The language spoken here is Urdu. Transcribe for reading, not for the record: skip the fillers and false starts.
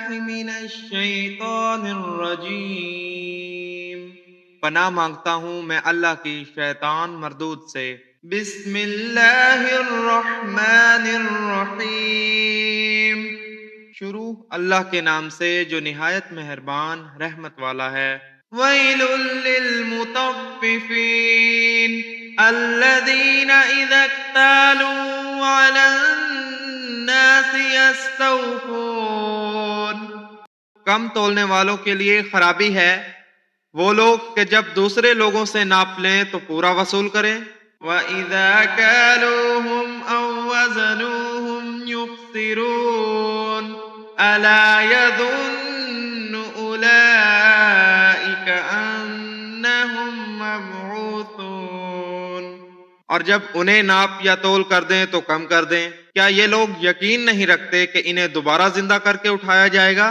باللہ من الشیطان الرجیم، پناہ مانگتا ہوں میں اللہ کی شیطان مردود سے۔ بسم اللہ الرحمن الرحیم، شروع اللہ کے نام سے جو نہایت مہربان رحمت والا ہے۔ ویل للمطففین الذین اذا اکتالوا علی الناس یستوفون، کم تولنے والوں کے لیے خرابی ہے وہ لوگ کہ جب دوسرے لوگوں سے ناپ لیں تو پورا وصول کریں۔ وَإِذَا كَالُوهُمْ أَو وَّزَنُوهُمْ يُخْسِرُونَ أَلَا يَظُنُّ أُولَئِكَ أَنَّهُمْ مَبْعُوثُونَ، اور جب انہیں ناپ یا تول کر دیں تو کم کر دیں، کیا یہ لوگ یقین نہیں رکھتے کہ انہیں دوبارہ زندہ کر کے اٹھایا جائے گا؟